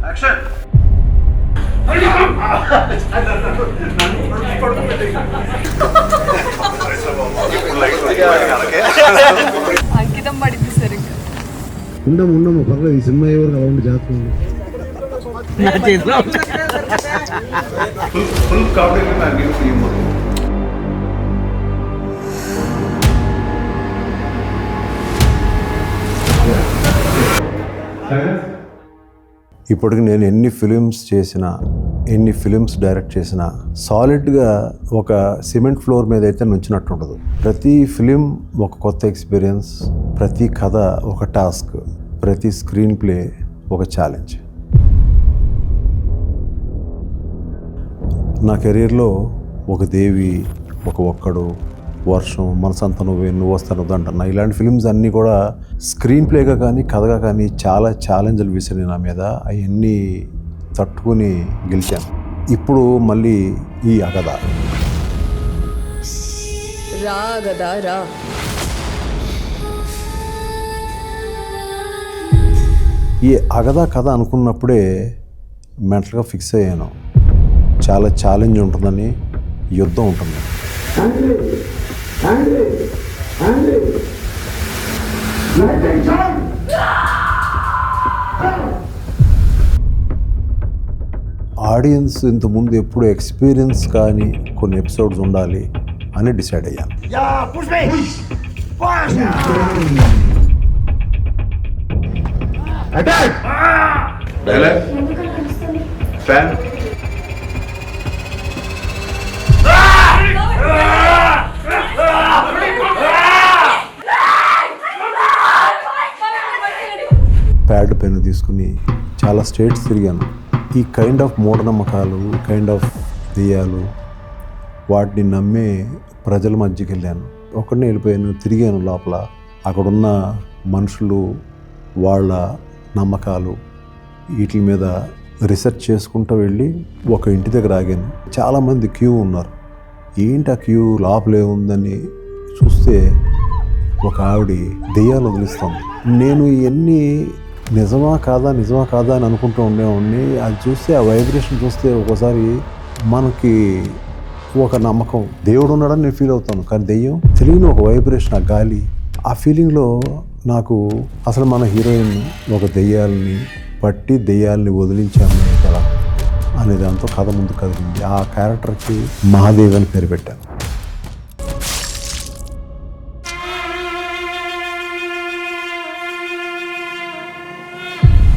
Action. అంకితం పడింది sir. ఇంకా ఉండము పర్లేదు. ఈ సినిమా ఎవరు అలా ఉండి జాతకం ఫుల్ కామెడీ నాకు ఫిల్మ్. ఇప్పటికి నేను ఎన్ని ఫిలిమ్స్ డైరెక్ట్ చేసినా సాలిడ్గా ఒక సిమెంట్ ఫ్లోర్ మీద అయితే నుంచినట్టు ఉండదు. ప్రతి ఫిలిం ఒక కొత్త ఎక్స్పీరియన్స్, ప్రతి కథ ఒక టాస్క్, ప్రతి స్క్రీన్ ప్లే ఒక ఛాలెంజ్. నా కెరీర్లో ఒక దేవి, ఒక ఒక్కడు, వర్షం, మనసంత నువ్వు వస్తాను అంటున్నా, ఇలాంటి ఫిలిమ్స్ అన్నీ కూడా స్క్రీన్ ప్లేగా కానీ కథగా కానీ చాలా ఛాలెంజ్లు విసిరి నా మీద అవన్నీ తట్టుకుని గెలిచాను. ఇప్పుడు మళ్ళీ ఈ అగద రా ఈ అగద కథ అనుకున్నప్పుడే మెంటల్గా ఫిక్స్ అయ్యాను. చాలా ఛాలెంజ్ ఉంటుందని, యుద్ధం ఉంటుంది. ఆడియన్స్ ఇంతకుముందు ఎప్పుడు ఎక్స్పీరియన్స్ కానీ కొన్ని ఎపిసోడ్స్ ఉండాలి అని డిసైడ్ అయ్యాను. Dialogue fan. ప్యాడ్ పెన్ తీసుకుని చాలా స్టేట్స్ తిరిగాను. ఈ కైండ్ ఆఫ్ మూఢనమ్మకాలు, కైండ్ ఆఫ్ దెయ్యాలు, వాటిని నమ్మే ప్రజల మధ్యకి వెళ్ళాను. ఒక్కడినే వెళ్ళిపోయాను, తిరిగాను లోపల. అక్కడున్న మనుషులు, వాళ్ళ నమ్మకాలు, వీటి మీద రీసెర్చ్ చేసుకుంటూ వెళ్ళి ఒక ఇంటి దగ్గర ఆగాను. చాలామంది క్యూ ఉన్నారు. ఏంటి ఆ క్యూ, లోపలే ఉందని చూస్తే ఒక ఆవిడ దెయ్యాలు వదిలిస్తుంది. నేను ఇవన్నీ నిజమా కాదా అని అనుకుంటూ ఉండేవాడిని. అది చూస్తే, ఆ వైబ్రేషన్ చూస్తే ఒకసారి మనకి ఒక నమ్మకం, దేవుడు ఉన్నాడని నేను ఫీల్ అవుతాను. కానీ దెయ్యం తెలియని ఒక వైబ్రేషన్, ఆ గాలి, ఆ ఫీలింగ్లో నాకు అసలు మన హీరోయిన్ ఒక దెయ్యాలని పట్టి దెయ్యాలని వదిలించాము కదా అనే దాంతో కథ ముందు కదిలింది. ఆ క్యారెక్టర్కి మహాదేవ్ అని పేరు పెట్టాను.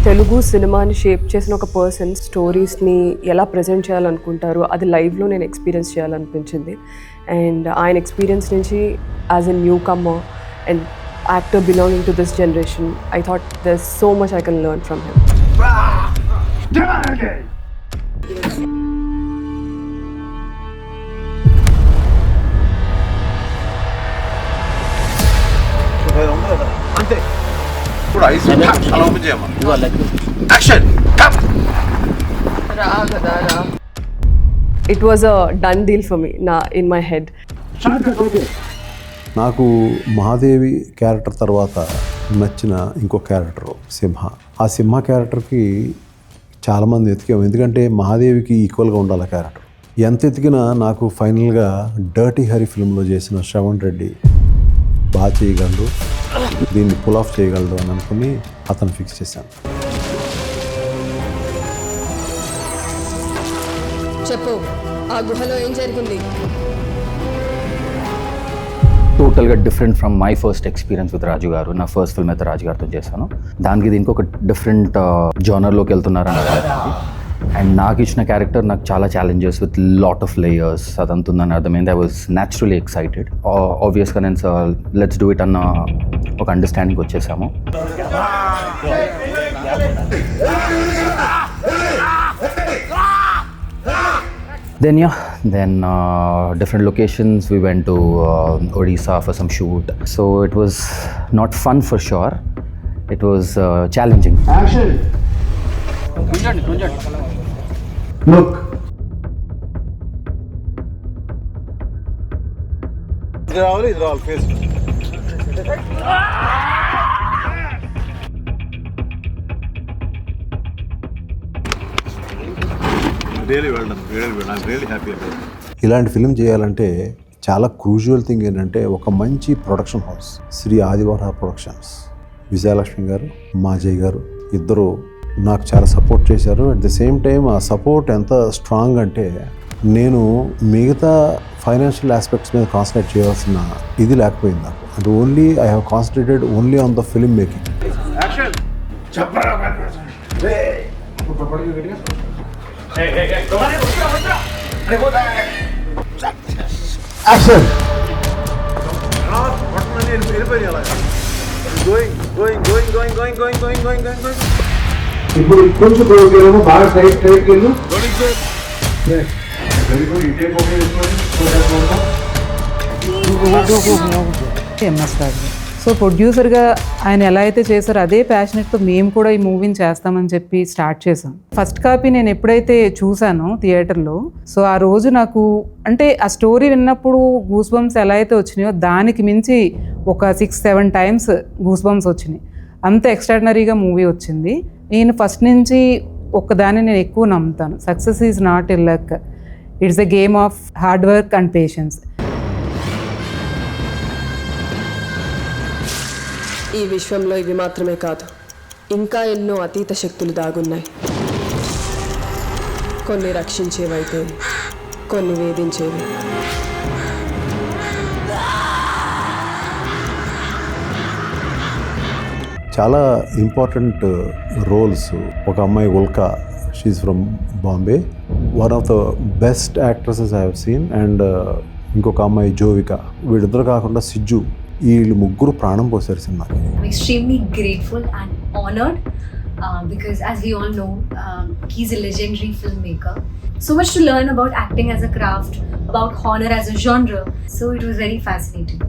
తెలుగు సినిమాని షేప్ చేసిన ఒక పర్సన్ స్టోరీస్ని ఎలా ప్రజెంట్ చేయాలనుకుంటారో అది లైవ్లో నేను ఎక్స్పీరియన్స్ చేయాలనిపించింది. అండ్ ఆయన ఎక్స్పీరియన్స్ నుంచి as a newcomer and actor belonging to this generation, I thought there is so much I can learn from him. అంతే. ఇప్పుడు ఐస్ అలా ఓపెన్ చేయమ్మా. Action. It was a done deal for me in my head. నాకు మహాదేవి character తర్వాత నచ్చిన ఇంకో character సింహ. ఆ సింహ క్యారెక్టర్కి చాలామంది ఎతికాము, ఎందుకంటే మహాదేవికి ఈక్వల్గా ఉండాలి క్యారెక్టర్. ఎంత ఎతికినా నాకు ఫైనల్గా డర్టీ హరి ఫిల్మ్లో చేసిన శ్రవణ్ రెడ్డి బాగా చేయగలడు, దీన్ని పుల్ ఆఫ్ చేయగలడు అని అనుకుని అతను ఫిక్స్ చేశాను. చెప్పు, ఆ గుహలో ఏం జరిగింది? టోటల్గా different from my first experience with Raju garu. నా ఫస్ట్ ఫిల్మ్ అయితే రాజు గారితో చేశాను. దానికి దీనికి ఒక డిఫరెంట్ జానర్లోకి వెళ్తున్నారని అర్థమైంది. అండ్ నాకు ఇచ్చిన క్యారెక్టర్ నాకు చాలా challenges with lot of layers అదంతుందని అర్థమైంది. I was naturally excited. ఆబ్వియస్గా నేను లెట్స్ డూ ఇట్ అన్న ఒక అండర్స్టాండింగ్ వచ్చేసాము. Then different locations. We went to Odisha for some shoot. So it was not fun for sure. It was challenging. Action. Look. They're all face. Really well done, really well. I'm really happy about it. ఇలాంటి film చేయాలంటే చాలా crucial thing ఏంటంటే ఒక మంచి production house, Shri Adivaraha productions, Vijayalakshmi garu, Majay garu ఇద్దరు నాకు చాలా support చేశారు. అట్ ది సేమ్ టైం ఆ సపోర్ట్ ఎంత స్ట్రాంగ్ అంటే నేను మిగతా ఫైనాన్షియల్ ఆస్పెక్ట్స్ మీద కాన్సన్ట్రేట్ చేయాల్సిన ఇది లేకపోయింది నాకు. And only I have concentrated only on the film making. Action చెప్పరా రే యాక్షన్ ఇప్పుడు కొంచెం బాగా టైట్ వెళ్ళు. ఎంఎస్ రాజు. సో ప్రొడ్యూసర్గా ఆయన ఎలా అయితే చేశారో అదే ప్యాషనెట్తో మేము కూడా ఈ మూవీని చేస్తామని చెప్పి స్టార్ట్ చేసాం. ఫస్ట్ కాపీ నేను ఎప్పుడైతే చూసానో థియేటర్లో, సో ఆ రోజు నాకు అంటే ఆ స్టోరీ విన్నప్పుడు గూస్ బంప్స్ ఎలా అయితే వచ్చినాయో దానికి మించి ఒక 6-7 టైమ్స్ గూస్ బంప్స్ వచ్చినాయి. అంత ఎక్స్ట్రాడినరీగా మూవీ వచ్చింది. నేను ఫస్ట్ నుంచి ఒక్కదాన్ని నేను ఎక్కువ నమ్ముతాను, success is not a luck, it's a game of hard work and patience. ఈ విశ్వంలో ఇవి మాత్రమే కాదు, ఇంకా ఎన్నో అతీత శక్తులు దాగున్నాయి. కొన్ని రక్షించేవైతే కొన్ని వేధించేవి. చాలా ఇంపార్టెంట్ రోల్స్. ఒక అమ్మాయి Ulka, she's from Bombay, one of the best actresses I have seen. And ఇంకొక అమ్మాయి జోవిక. వీళ్ళిద్దరు కాకుండా సిజ్జు, వీళ్ళు ముగ్గురు ప్రాణం పోసారు సినిమాకి. I'm extremely grateful and honored because as we all know, he's a legendary filmmaker. So much to learn about acting as a craft, about horror as a genre. So it was very fascinating.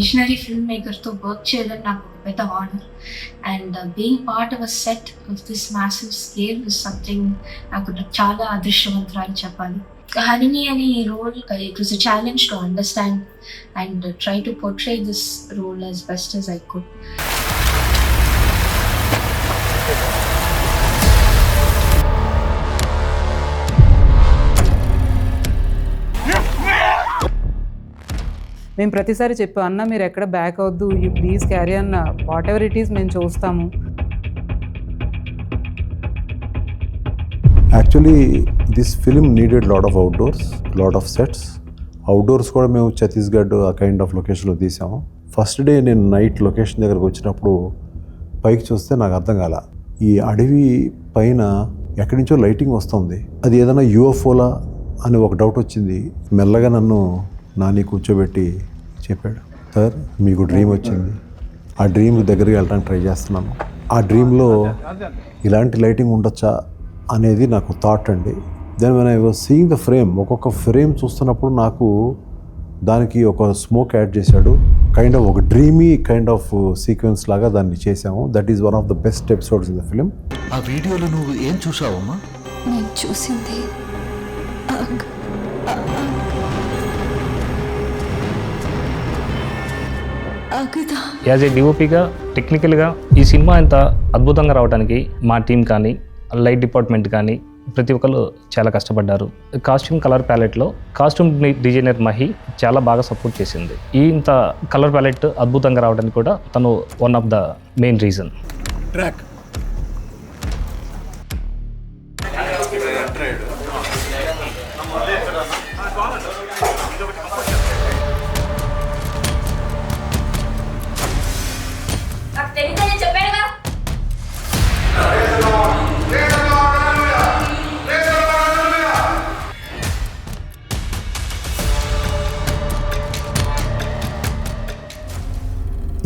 Visionary filmmaker to work cheyadam naku పెద్ద honour, and being part of a set of this massive scale is something నాకు చాలా అదృష్టవంతురాలు చెప్పాలి. Harini ani role, it was a challenge to understand and try to portray this role as best as I could. మేము ప్రతిసారి చెప్పాం, అన్న మీరు ఎక్కడ బ్యాక్ అవద్దు, యూ ప్లీజ్ క్యారీ అన్న, వాట్ ఎవర్ ఇట్ ఈస్ మేము చూస్తాము. Actually this film needed lot of outdoors, lot of sets. Outdoors కూడా మేము ఛత్తీస్గఢ్ ఆ కైండ్ ఆఫ్ లొకేషన్లో తీసాము. ఫస్ట్ డే నేను నైట్ లొకేషన్ దగ్గరకు వచ్చినప్పుడు పైకి చూస్తే నాకు అర్థం కాల, ఈ అడవి పైన ఎక్కడి నుంచో లైటింగ్ వస్తుంది, అది ఏదైనా యూఎఫ్ఓలా అని ఒక డౌట్ వచ్చింది. మెల్లగా నన్ను నాని కూర్చోబెట్టి చెప్పాడు, సార్ మీకు డ్రీమ్ వచ్చింది, ఆ డ్రీమ్ దగ్గరికి వెళ్ళడానికి ట్రై చేస్తున్నాను, ఆ డ్రీమ్లో ఇలాంటి లైటింగ్ ఉండొచ్చా అనేది నాకు థాట్ అండి. Then when I was seeing the frame, ఒక్కొక్క ఫ్రేమ్ చూస్తున్నప్పుడు నాకు దానికి ఒక స్మోక్ యాడ్ చేశాడు, కైండ్ ఆఫ్ ఒక డ్రీమీ కైండ్ ఆఫ్ సీక్వెన్స్ లాగా దాన్ని చేసాము. That is one of the best episodes in the film. ఆ వీడియోలో నువ్వు ఏం చూసావమ్మా? నేను చూసింది యాజ్ ఏ డిఓపిగా టెక్నికల్గా ఈ సినిమా ఇంత అద్భుతంగా రావడానికి మా టీం కానీ లైట్ డిపార్ట్మెంట్ కానీ ప్రతి ఒక్కరు చాలా కష్టపడ్డారు. కాస్ట్యూమ్ కలర్ ప్యాలెట్లో కాస్ట్యూమ్ డిజైనర్ మహి చాలా బాగా సపోర్ట్ చేసింది. ఈ ఇంత కలర్ ప్యాలెట్ అద్భుతంగా రావడానికి కూడా తను one of the main reason. Track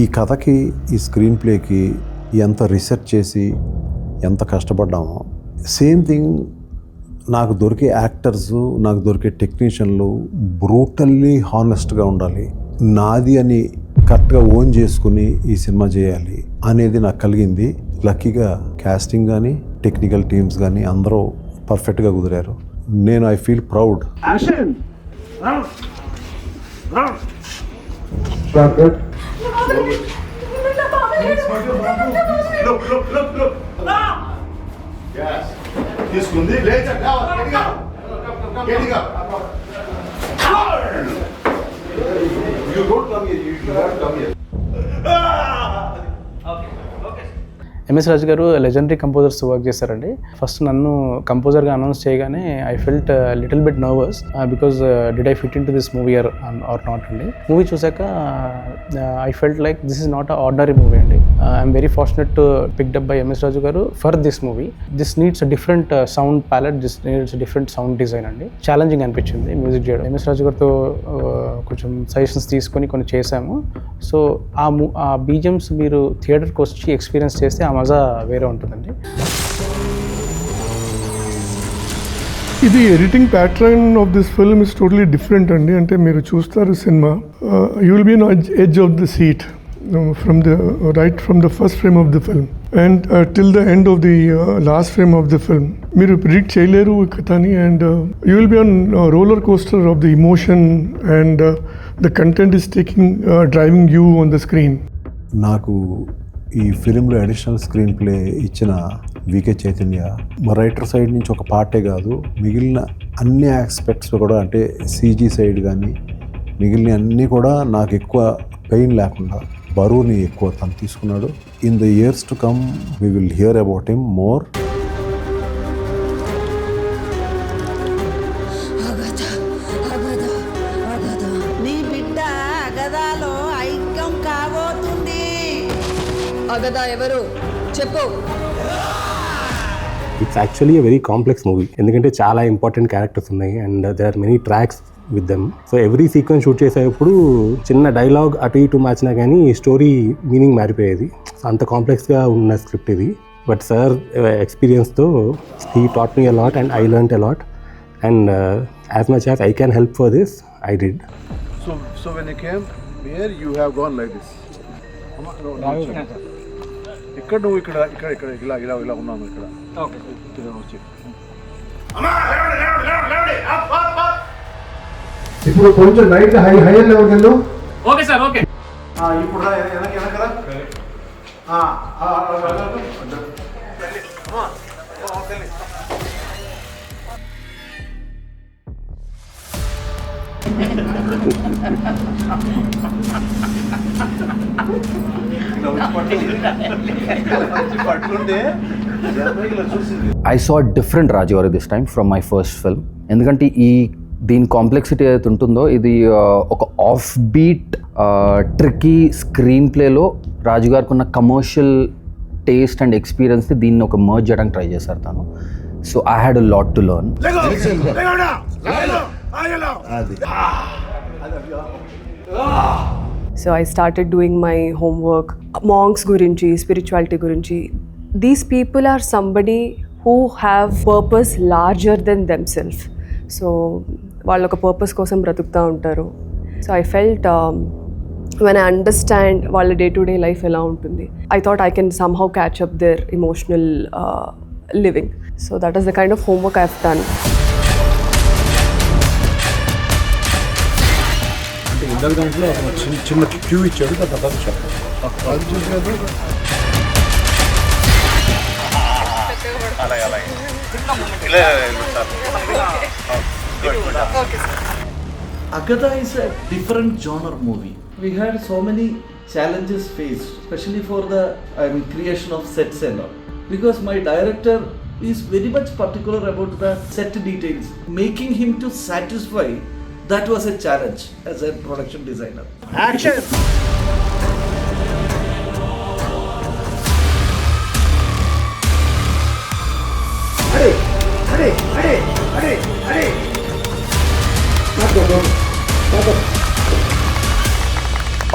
ఈ కథకి, ఈ స్క్రీన్ ప్లేకి ఎంత రీసెర్చ్ చేసి ఎంత కష్టపడ్డామో, సేమ్ థింగ్ నాకు దొరికే యాక్టర్స్, నాకు దొరికే టెక్నీషియన్లు బ్రూటల్లీ హానెస్ట్గా ఉండాలి, నాది అని కరెక్ట్గా ఓన్ చేసుకుని ఈ సినిమా చేయాలి అనేది నాకు కలిగింది. లక్కీగా క్యాస్టింగ్ కానీ టెక్నికల్ టీమ్స్ కానీ అందరూ పర్ఫెక్ట్గా కుదిరారు. నేను ఐ ఫీల్ ప్రౌడ్. తీసుకుంది లేచా You don't come here. You don't come here. MS Raju garu legendary composers work చేశారండి. ఫస్ట్ నన్ను కంపోజర్గా అనౌన్స్ చేయగానే I felt little bit nervous because did I fit in to this movie or not అండి. Movie చూసాక I felt like this is not a ordinary movie అండి. I'm very fortunate to picked up by MS Raju garu for this movie. This needs a different sound palette, this needs different sound design అండి. Challenging అనిపించింది music చేయడం. MS రాజు గారితో కొంచెం suggestions తీసుకొని కొన్ని చేశాము. So ఆ బీజిఎమ్స్ మీరు థియేటర్కి వచ్చి ఎక్స్పీరియన్స్ చేస్తే ఆ మజా వేరే ఉంటుందండి. ఇది editing pattern of this film is totally different అండి. అంటే మీరు చూస్తారు సినిమా, you will be on edge of the seat from the first frame of the film and till the end of the last frame of the film. మీరు predict చేయలేరు ఈ కథని and you will be on roller coaster of the emotion and the content is driving you on the screen. నాకు ఈ ఫిలింలో additional screen play ఇచ్చిన VK Chaitanya మా writer side నుంచి ఒక పార్టే కాదు, మిగిలిన అన్ని ఆస్పెక్ట్స్లో కూడా, అంటే సీజీ సైడ్ కానీ మిగిలిన అన్నీ కూడా నాకు ఎక్కువ పెయిన్ లేకుండా బరువుని ఎక్కువ తను తీసుకున్నాడు. In the years to come we will hear about him more. అగదా ఎవరు చెప్పు. It's actually a very complex movie. ఎందుకంటే చాలా ఇంపార్టెంట్ క్యారెక్టర్స్ ఉన్నాయి and there are many tracks with them. So every sequence shoot చేసేటప్పుడు చిన్న డైలాగ్ అటు ఇటు మార్చినా కానీ స్టోరీ మీనింగ్ మారిపోయేది. అంత కాంప్లెక్స్గా ఉన్న స్క్రిప్ట్ ఇది. బట్ సార్ ఎక్స్పీరియన్స్తో he taught me a lot and I learned a lot and as much as I can help for this I did. So when you came here, you have gone like this. ఇక్కడ నువ్వు ఇక్కడ ఇక్కడ ఇక్కడ ఇలా ఇలా ఇలా ఉన్నాము ఇక్కడ. ఇప్పుడు కొంచెం లైట్ హైయర్ లెవెల్కి వెళ్ళు. Okay sir, okay. ఇప్పుడు వెనకరా. ఐ సా డిఫరెంట్ రాజు గారు this time from my first film. ఎందుకంటే దీని కాంప్లెక్సిటీ ఏదైతే ఉంటుందో ఇది ఒక ఆఫ్ బీట్ ట్రిక్కీ స్క్రీన్ ప్లేలో రాజు గారికి ఉన్న కమర్షియల్ టేస్ట్ అండ్ ఎక్స్పీరియన్స్ని దీన్ని ఒక మర్జ్ చేయడానికి ట్రై చేశారు తను. So I had a lot to learn. So I started doing my homework. Monks gurinchi, spirituality gurinchi. These people are somebody who have purpose larger than themselves. So వాళ్ళు ఒక purpose కోసం బ్రతుకుతూ ఉంటారు. So I felt when I understand వాళ్ళ day to day life ఎలా ఉంటుంది, I thought I can somehow catch up their emotional living. So that is the kind of homework I've done. ఇందాక దాంట్లో చిన్న క్యూ ఇచ్చాడు, తర్వాత అది చూసాడు. Agatha is a different genre movie. We had so many challenges faced, especially for the creation of sets and all. Because my director is very much particular about the set details. Making him to satisfy, that was a challenge as a production designer. Action!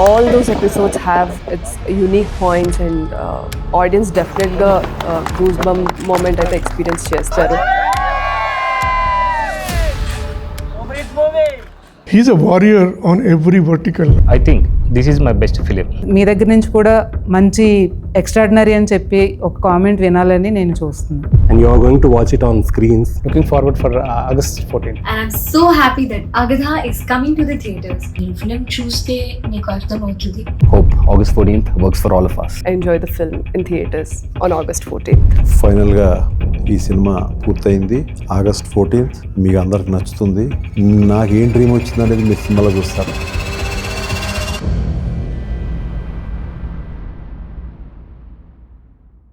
All those episodes have its unique points and audience definitely goosebump moment అయితే experience చేస్తారు. He's a warrior on every vertical. I think this is my best film. మీ దగ్గర నుంచి కూడా మంచి extraordinary అని చెప్పి ఒక comment వినాలని నేను చూస్తున్నాను. And you are going to watch it on screens. Looking forward for August 14th. And I'm so happy that Agatha is coming to the theatres. ఈ ఫిల్మ్ చూస్తే మీకు అర్థమవుతుంది. Hope August 14th works for all of us. Enjoy the film in theaters on August 14th. ఫైనల్గా ఈ cinema పూర్తయింది. August 14th మీకు అందరికి నచ్చుతుంది. నాకేం డ్రీమ్ వచ్చిందనేది మీరు సినిమాలో చూస్తారు.